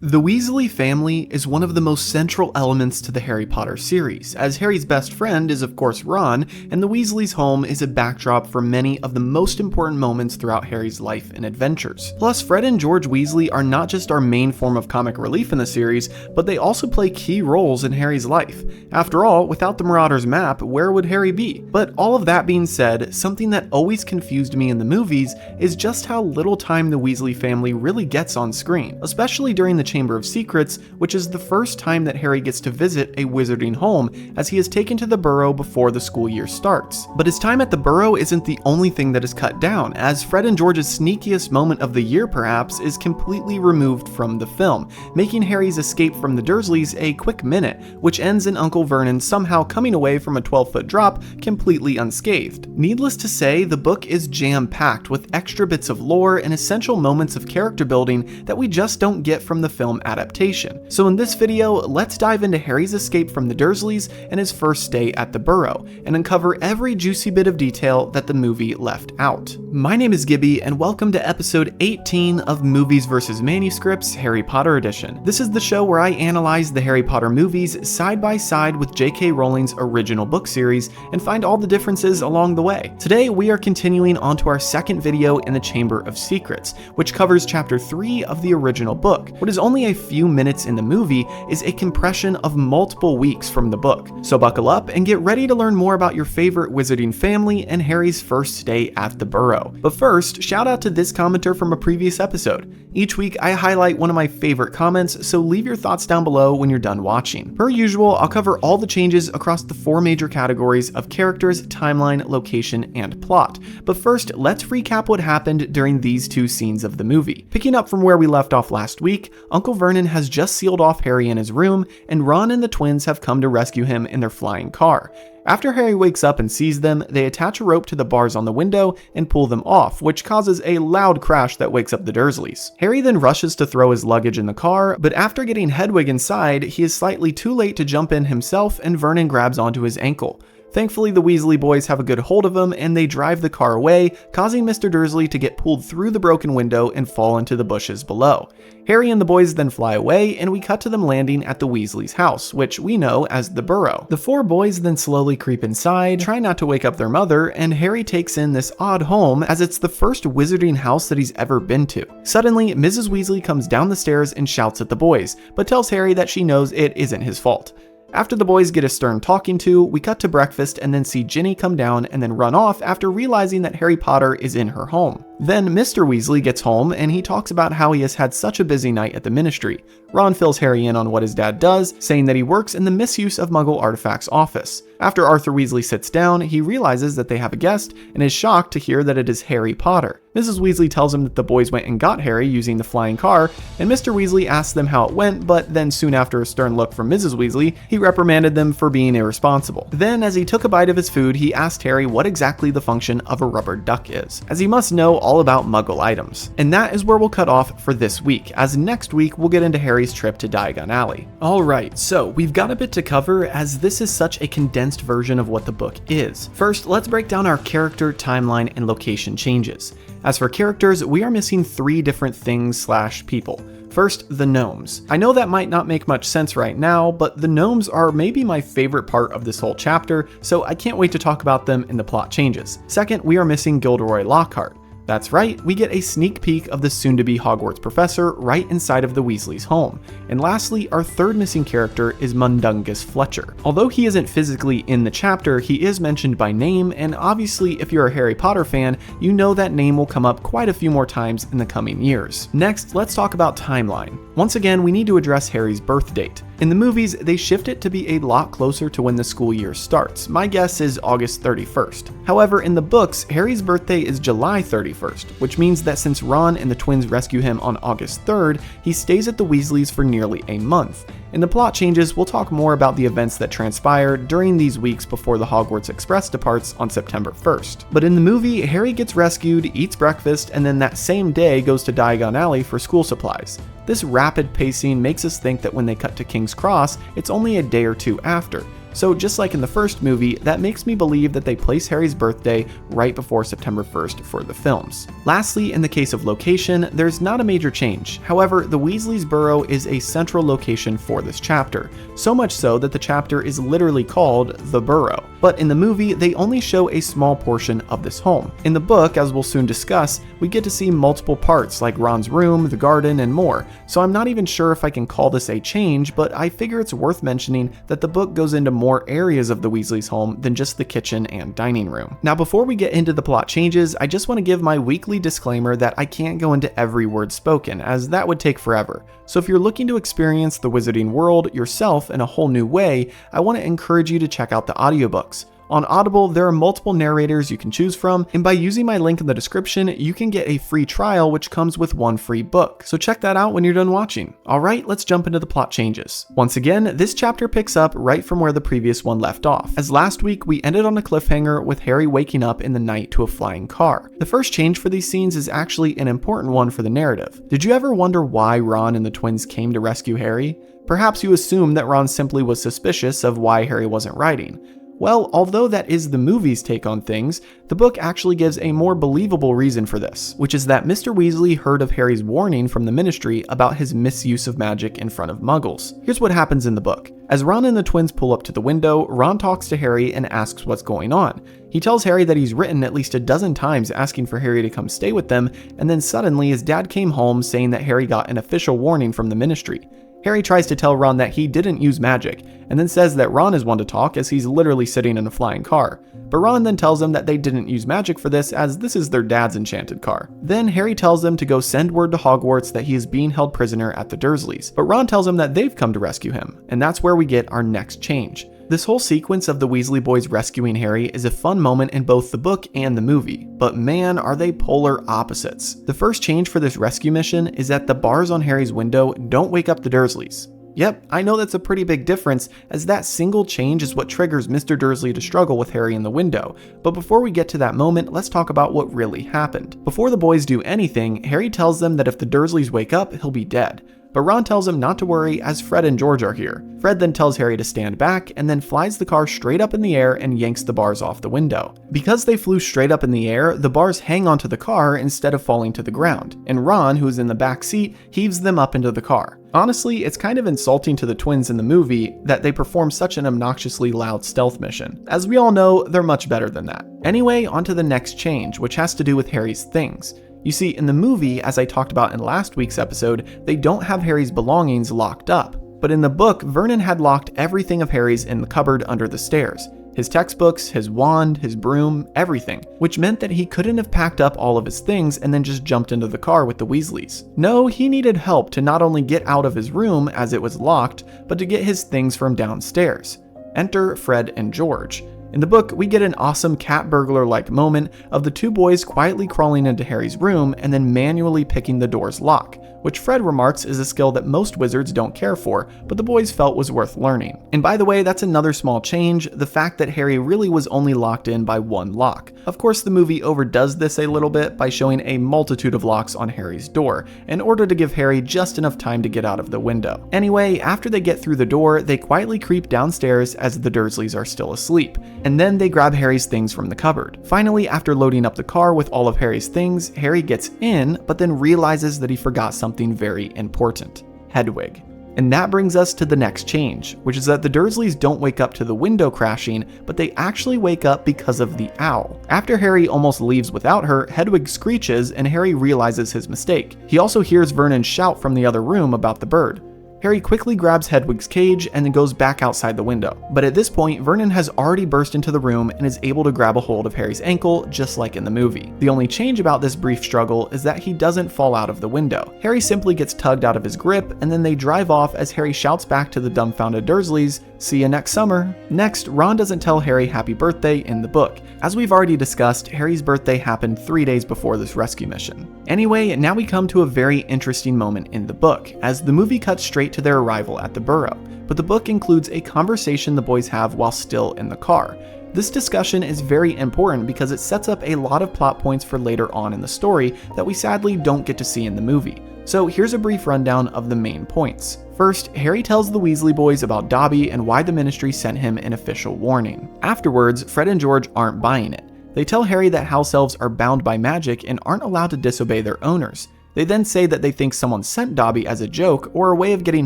The Weasley family is one of the most central elements to the Harry Potter series, as Harry's best friend is of course Ron, and the Weasleys' home is a backdrop for many of the most important moments throughout Harry's life and adventures. Plus, Fred and George Weasley are not just our main form of comic relief in the series, but they also play key roles in Harry's life. After all, without the Marauders map, where would Harry be? But all of that being said, something that always confused me in the movies is just how little time the Weasley family really gets on screen, especially during the Chamber of Secrets, which is the first time that Harry gets to visit a wizarding home, as he is taken to the Burrow before the school year starts. But his time at the Burrow isn't the only thing that is cut down, as Fred and George's sneakiest moment of the year perhaps is completely removed from the film, making Harry's escape from the Dursleys a quick minute, which ends in Uncle Vernon somehow coming away from a 12-foot drop completely unscathed. Needless to say, the book is jam-packed with extra bits of lore and essential moments of character building that we just don't get from the film adaptation. So in this video, let's dive into Harry's escape from the Dursleys and his first stay at the Burrow, and uncover every juicy bit of detail that the movie left out. My name is Gibby, and welcome to episode 18 of Movies vs. Manuscripts Harry Potter Edition. This is the show where I analyze the Harry Potter movies side by side with J.K. Rowling's original book series and find all the differences along the way. Today, we are continuing on to our second video in the Chamber of Secrets, which covers chapter 3 of the original book. What is only a few minutes in the movie is a compression of multiple weeks from the book. So buckle up and get ready to learn more about your favorite wizarding family and Harry's first stay at the Burrow. But first, shout out to this commenter from a previous episode. Each week I highlight one of my favorite comments, so leave your thoughts down below when you're done watching. Per usual, I'll cover all the changes across the four major categories of characters, timeline, location, and plot. But first, let's recap what happened during these two scenes of the movie. Picking up from where we left off last week, Uncle Vernon has just sealed off Harry in his room, and Ron and the twins have come to rescue him in their flying car. After Harry wakes up and sees them, they attach a rope to the bars on the window and pull them off, which causes a loud crash that wakes up the Dursleys. Harry then rushes to throw his luggage in the car, but after getting Hedwig inside, he is slightly too late to jump in himself, and Vernon grabs onto his ankle. Thankfully, the Weasley boys have a good hold of him, and they drive the car away, causing Mr. Dursley to get pulled through the broken window and fall into the bushes below. Harry and the boys then fly away, and we cut to them landing at the Weasleys' house, which we know as the Burrow. The four boys then slowly creep inside, try not to wake up their mother, and Harry takes in this odd home as it's the first wizarding house that he's ever been to. Suddenly, Mrs. Weasley comes down the stairs and shouts at the boys, but tells Harry that she knows it isn't his fault. After the boys get a stern talking to, we cut to breakfast and then see Ginny come down and then run off after realizing that Harry Potter is in her home. Then Mr. Weasley gets home and he talks about how he has had such a busy night at the Ministry. Ron fills Harry in on what his dad does, saying that he works in the Misuse of Muggle Artifacts office. After Arthur Weasley sits down, he realizes that they have a guest and is shocked to hear that it is Harry Potter. Mrs. Weasley tells him that the boys went and got Harry using the flying car, and Mr. Weasley asks them how it went, but then soon after a stern look from Mrs. Weasley, he reprimanded them for being irresponsible. Then, as he took a bite of his food, he asked Harry what exactly the function of a rubber duck is, as he must know all about Muggle items. And that is where we'll cut off for this week, as next week we'll get into Harry's trip to Diagon Alley. Alright, so we've got a bit to cover, as this is such a condensed version of what the book is. First, let's break down our character, timeline, and location changes. As for characters, we are missing three different things/people. First, the gnomes. I know that might not make much sense right now, but the gnomes are maybe my favorite part of this whole chapter, so I can't wait to talk about them in the plot changes. Second, we are missing Gilderoy Lockhart. That's right, we get a sneak peek of the soon-to-be Hogwarts professor right inside of the Weasleys' home. And lastly, our third missing character is Mundungus Fletcher. Although he isn't physically in the chapter, he is mentioned by name, and obviously if you're a Harry Potter fan, you know that name will come up quite a few more times in the coming years. Next, let's talk about timeline. Once again, we need to address Harry's birth date. In the movies, they shift it to be a lot closer to when the school year starts. My guess is August 31st. However, in the books, Harry's birthday is July 31st, which means that since Ron and the twins rescue him on August 3rd, he stays at the Weasleys for nearly a month. In the plot changes, we'll talk more about the events that transpire during these weeks before the Hogwarts Express departs on September 1st. But in the movie, Harry gets rescued, eats breakfast, and then that same day goes to Diagon Alley for school supplies. This rapid pacing makes us think that when they cut to King's Cross, it's only a day or two after. So just like in the first movie, that makes me believe that they place Harry's birthday right before September 1st for the films. Lastly, in the case of location, there's not a major change. However, the Weasley's burrow is a central location for this chapter, so much so that the chapter is literally called The Burrow. But in the movie, they only show a small portion of this home. In the book, as we'll soon discuss, we get to see multiple parts like Ron's room, the garden, and more, so I'm not even sure if I can call this a change, but I figure it's worth mentioning that the book goes into more areas of the Weasley's home than just the kitchen and dining room. Now, before we get into the plot changes, I just want to give my weekly disclaimer that I can't go into every word spoken, as that would take forever. So if you're looking to experience the wizarding world yourself in a whole new way, I want to encourage you to check out the audiobooks. On Audible, there are multiple narrators you can choose from, and by using my link in the description, you can get a free trial which comes with one free book, so check that out when you're done watching. Alright, let's jump into the plot changes. Once again, this chapter picks up right from where the previous one left off, as last week we ended on a cliffhanger with Harry waking up in the night to a flying car. The first change for these scenes is actually an important one for the narrative. Did you ever wonder why Ron and the twins came to rescue Harry? Perhaps you assumed that Ron simply was suspicious of why Harry wasn't writing. Well, although that is the movie's take on things, the book actually gives a more believable reason for this, which is that Mr. Weasley heard of Harry's warning from the Ministry about his misuse of magic in front of Muggles. Here's what happens in the book. As Ron and the twins pull up to the window, Ron talks to Harry and asks what's going on. He tells Harry that he's written at least a dozen times asking for Harry to come stay with them, and then suddenly his dad came home saying that Harry got an official warning from the Ministry. Harry tries to tell Ron that he didn't use magic, and then says that Ron is one to talk as he's literally sitting in a flying car. But Ron then tells him that they didn't use magic for this as this is their dad's enchanted car. Then Harry tells them to go send word to Hogwarts that he is being held prisoner at the Dursleys, but Ron tells him that they've come to rescue him, and that's where we get our next change. This whole sequence of the Weasley boys rescuing Harry is a fun moment in both the book and the movie, but man, are they polar opposites. The first change for this rescue mission is that the bars on Harry's window don't wake up the Dursleys. Yep, I know that's a pretty big difference, as that single change is what triggers Mr. Dursley to struggle with Harry in the window, but before we get to that moment, let's talk about what really happened. Before the boys do anything, Harry tells them that if the Dursleys wake up, he'll be dead. But Ron tells him not to worry as Fred and George are here. Fred then tells Harry to stand back and then flies the car straight up in the air and yanks the bars off the window. Because they flew straight up in the air, the bars hang onto the car instead of falling to the ground, and Ron, who is in the back seat, heaves them up into the car. Honestly, it's kind of insulting to the twins in the movie that they perform such an obnoxiously loud stealth mission. As we all know, they're much better than that. Anyway, on to the next change, which has to do with Harry's things. You see, in the movie, as I talked about in last week's episode, they don't have Harry's belongings locked up. But in the book, Vernon had locked everything of Harry's in the cupboard under the stairs. His textbooks, his wand, his broom, everything, which meant that he couldn't have packed up all of his things and then just jumped into the car with the Weasleys. No, he needed help to not only get out of his room as it was locked, but to get his things from downstairs. Enter Fred and George. In the book, we get an awesome cat burglar-like moment of the two boys quietly crawling into Harry's room and then manually picking the door's lock, which Fred remarks is a skill that most wizards don't care for, but the boys felt was worth learning. And by the way, that's another small change, the fact that Harry really was only locked in by one lock. Of course, the movie overdoes this a little bit by showing a multitude of locks on Harry's door, in order to give Harry just enough time to get out of the window. Anyway, after they get through the door, they quietly creep downstairs as the Dursleys are still asleep, and then they grab Harry's things from the cupboard. Finally, after loading up the car with all of Harry's things, Harry gets in, but then realizes that he forgot something very important: Hedwig. And that brings us to the next change, which is that the Dursleys don't wake up to the window crashing, but they actually wake up because of the owl. After Harry almost leaves without her, Hedwig screeches and Harry realizes his mistake. He also hears Vernon shout from the other room about the bird. Harry quickly grabs Hedwig's cage and then goes back outside the window. But at this point, Vernon has already burst into the room and is able to grab a hold of Harry's ankle, just like in the movie. The only change about this brief struggle is that he doesn't fall out of the window. Harry simply gets tugged out of his grip, and then they drive off as Harry shouts back to the dumbfounded Dursleys, "See you next summer." Next, Ron doesn't tell Harry happy birthday in the book. As we've already discussed, Harry's birthday happened 3 days before this rescue mission. Anyway, now we come to a very interesting moment in the book, as the movie cuts straight to their arrival at the Burrow, but the book includes a conversation the boys have while still in the car. This discussion is very important because it sets up a lot of plot points for later on in the story that we sadly don't get to see in the movie. So here's a brief rundown of the main points. First, Harry tells the Weasley boys about Dobby and why the Ministry sent him an official warning. Afterwards, Fred and George aren't buying it. They tell Harry that house elves are bound by magic and aren't allowed to disobey their owners. They then say that they think someone sent Dobby as a joke or a way of getting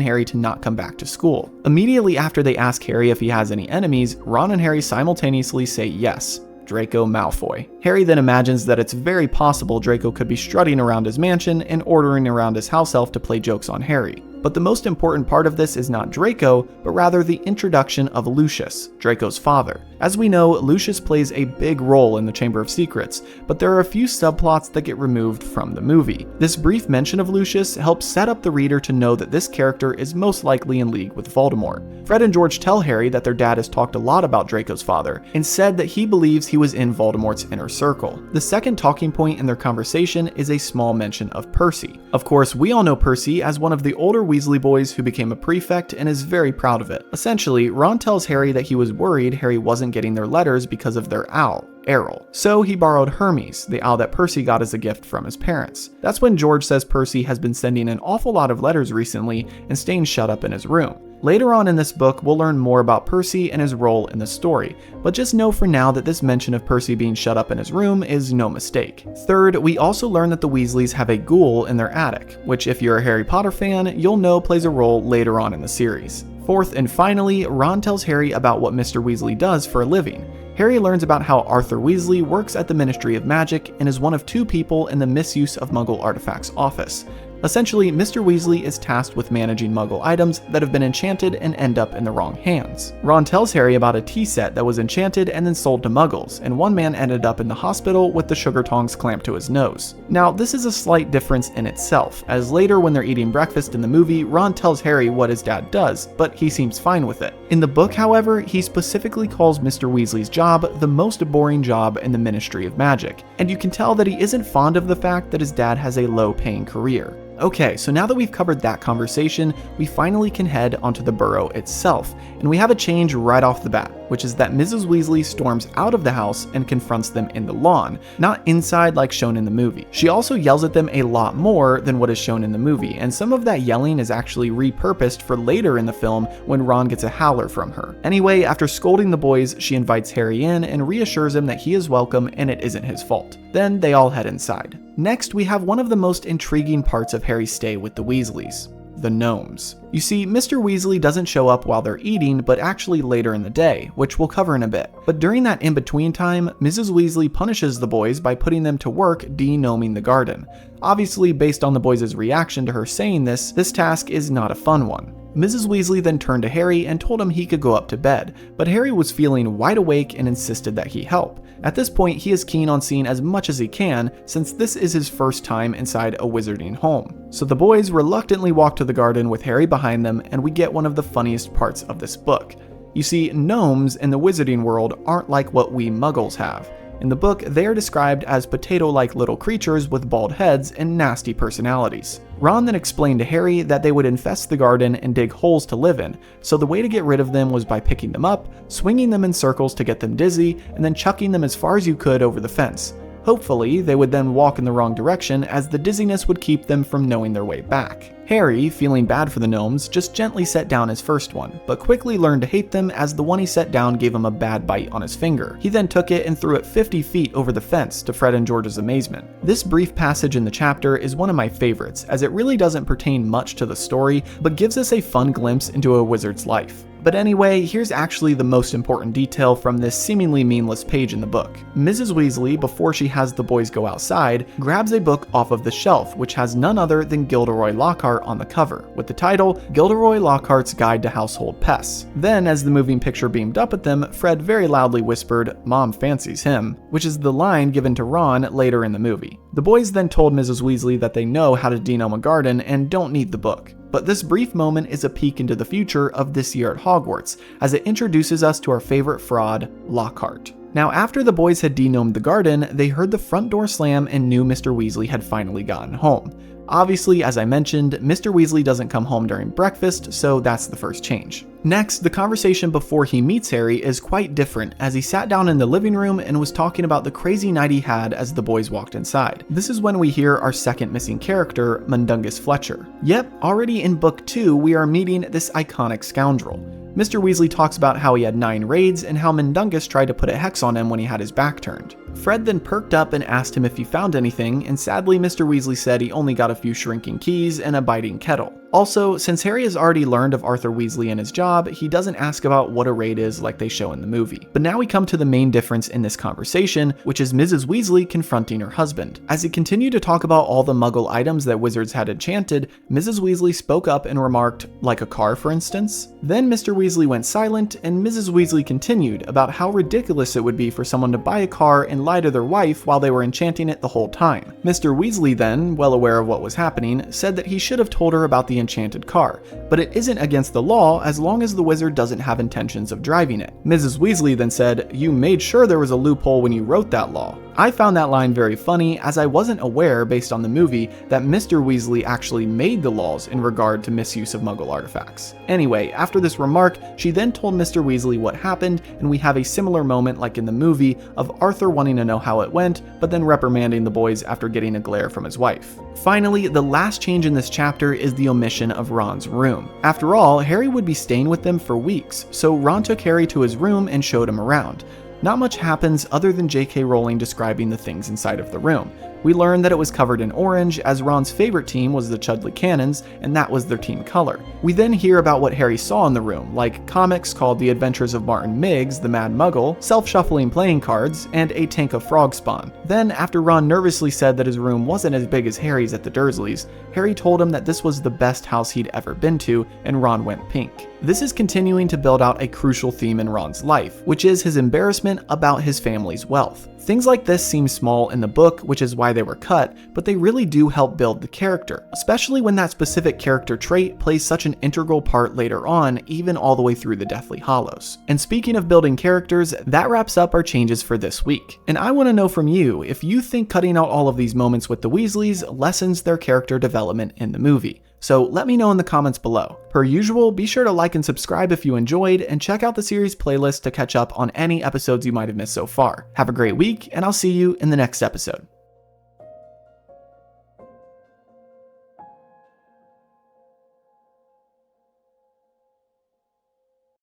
Harry to not come back to school. Immediately after they ask Harry if he has any enemies, Ron and Harry simultaneously say yes. Draco Malfoy. Harry then imagines that it's very possible Draco could be strutting around his mansion and ordering around his house elf to play jokes on Harry. But the most important part of this is not Draco, but rather the introduction of Lucius, Draco's father. As we know, Lucius plays a big role in the Chamber of Secrets, but there are a few subplots that get removed from the movie. This brief mention of Lucius helps set up the reader to know that this character is most likely in league with Voldemort. Fred and George tell Harry that their dad has talked a lot about Draco's father, and said that he believes he was in Voldemort's inner circle. The second talking point in their conversation is a small mention of Percy. Of course, we all know Percy as one of the older Weasley boys who became a prefect and is very proud of it. Essentially, Ron tells Harry that he was worried Harry wasn't getting their letters because of their owl, Errol. So he borrowed Hermes, the owl that Percy got as a gift from his parents. That's when George says Percy has been sending an awful lot of letters recently and staying shut up in his room. Later on in this book, we'll learn more about Percy and his role in the story, but just know for now that this mention of Percy being shut up in his room is no mistake. Third, we also learn that the Weasleys have a ghoul in their attic, which if you're a Harry Potter fan, you'll know plays a role later on in the series. Fourth and finally, Ron tells Harry about what Mr. Weasley does for a living. Harry learns about how Arthur Weasley works at the Ministry of Magic and is one of 2 people in the Misuse of Muggle Artifacts office. Essentially, Mr. Weasley is tasked with managing Muggle items that have been enchanted and end up in the wrong hands. Ron tells Harry about a tea set that was enchanted and then sold to Muggles, and one man ended up in the hospital with the sugar tongs clamped to his nose. Now, this is a slight difference in itself, as later when they're eating breakfast in the movie, Ron tells Harry what his dad does, but he seems fine with it. In the book, however, he specifically calls Mr. Weasley's job the most boring job in the Ministry of Magic, and you can tell that he isn't fond of the fact that his dad has a low-paying career. Okay, so now that we've covered that conversation, we finally can head onto the burrow itself, and we have a change right off the bat, which is that Mrs. Weasley storms out of the house and confronts them in the lawn, not inside like shown in the movie. She also yells at them a lot more than what is shown in the movie, and some of that yelling is actually repurposed for later in the film when Ron gets a howler from her. Anyway, after scolding the boys, she invites Harry in and reassures him that he is welcome and it isn't his fault. Then they all head inside. Next, we have one of the most intriguing parts of Harry's stay with the Weasleys. The gnomes. You see, Mr. Weasley doesn't show up while they're eating, but actually later in the day, which we'll cover in a bit. But during that in-between time, Mrs. Weasley punishes the boys by putting them to work de-gnoming the garden. Obviously, based on the boys' reaction to her saying this task is not a fun one. Mrs. Weasley then turned to Harry and told him he could go up to bed, but Harry was feeling wide awake and insisted that he help. At this point, he is keen on seeing as much as he can, since this is his first time inside a wizarding home. So the boys reluctantly walk to the garden with Harry behind them, and we get one of the funniest parts of this book. You see, gnomes in the wizarding world aren't like what we muggles have. In the book, they are described as potato-like little creatures with bald heads and nasty personalities. Ron then explained to Harry that they would infest the garden and dig holes to live in, so the way to get rid of them was by picking them up, swinging them in circles to get them dizzy, and then chucking them as far as you could over the fence. Hopefully, they would then walk in the wrong direction, as the dizziness would keep them from knowing their way back. Harry, feeling bad for the gnomes, just gently set down his first one, but quickly learned to hate them as the one he set down gave him a bad bite on his finger. He then took it and threw it 50 feet over the fence, to Fred and George's amazement. This brief passage in the chapter is one of my favorites, as it really doesn't pertain much to the story, but gives us a fun glimpse into a wizard's life. But anyway, here's actually the most important detail from this seemingly meaningless page in the book. Mrs. Weasley, before she has the boys go outside, grabs a book off of the shelf which has none other than Gilderoy Lockhart on the cover, with the title, Gilderoy Lockhart's Guide to Household Pests. Then, as the moving picture beamed up at them, Fred very loudly whispered, "Mom fancies him," which is the line given to Ron later in the movie. The boys then told Mrs. Weasley that they know how to denome a garden and don't need the book. But this brief moment is a peek into the future of this year at Hogwarts, as it introduces us to our favorite fraud, Lockhart. Now, after the boys had denomed the garden, they heard the front door slam and knew Mr. Weasley had finally gotten home. Obviously, as I mentioned, Mr. Weasley doesn't come home during breakfast, so that's the first change. Next, the conversation before he meets Harry is quite different, as he sat down in the living room and was talking about the crazy night he had as the boys walked inside. This is when we hear our second missing character, Mundungus Fletcher. Yep, already in book 2, we are meeting this iconic scoundrel. Mr. Weasley talks about how he had 9 raids and how Mundungus tried to put a hex on him when he had his back turned. Fred then perked up and asked him if he found anything, and sadly Mr. Weasley said he only got a few shrinking keys and a biting kettle. Also, since Harry has already learned of Arthur Weasley and his job, he doesn't ask about what a raid is like they show in the movie. But now we come to the main difference in this conversation, which is Mrs. Weasley confronting her husband. As he continued to talk about all the Muggle items that wizards had enchanted, Mrs. Weasley spoke up and remarked, like a car for instance? Then Mr. Weasley went silent, and Mrs. Weasley continued about how ridiculous it would be for someone to buy a car and lie to their wife while they were enchanting it the whole time. Mr. Weasley then, well aware of what was happening, said that he should have told her about the enchanted car, but it isn't against the law as long as the wizard doesn't have intentions of driving it. Mrs. Weasley then said, "You made sure there was a loophole when you wrote that law." I found that line very funny, as I wasn't aware, based on the movie, that Mr. Weasley actually made the laws in regard to misuse of Muggle artifacts. Anyway, after this remark, she then told Mr. Weasley what happened, and we have a similar moment like in the movie of Arthur wanting to know how it went, but then reprimanding the boys after getting a glare from his wife. Finally, the last change in this chapter is the omission of Ron's room. After all, Harry would be staying with them for weeks, so Ron took Harry to his room and showed him around. Not much happens other than J.K. Rowling describing the things inside of the room. We learn that it was covered in orange, as Ron's favorite team was the Chudley Cannons, and that was their team color. We then hear about what Harry saw in the room, like comics called The Adventures of Martin Miggs, the Mad Muggle, self-shuffling playing cards, and a tank of frog spawn. Then, after Ron nervously said that his room wasn't as big as Harry's at the Dursleys, Harry told him that this was the best house he'd ever been to, and Ron went pink. This is continuing to build out a crucial theme in Ron's life, which is his embarrassment about his family's wealth. Things like this seem small in the book, which is why they were cut, but they really do help build the character, especially when that specific character trait plays such an integral part later on, even all the way through the Deathly Hallows. And speaking of building characters, that wraps up our changes for this week. And I want to know from you if you think cutting out all of these moments with the Weasleys lessens their character development in the movie. So let me know in the comments below. Per usual, be sure to like and subscribe if you enjoyed, and check out the series playlist to catch up on any episodes you might have missed so far. Have a great week, and I'll see you in the next episode.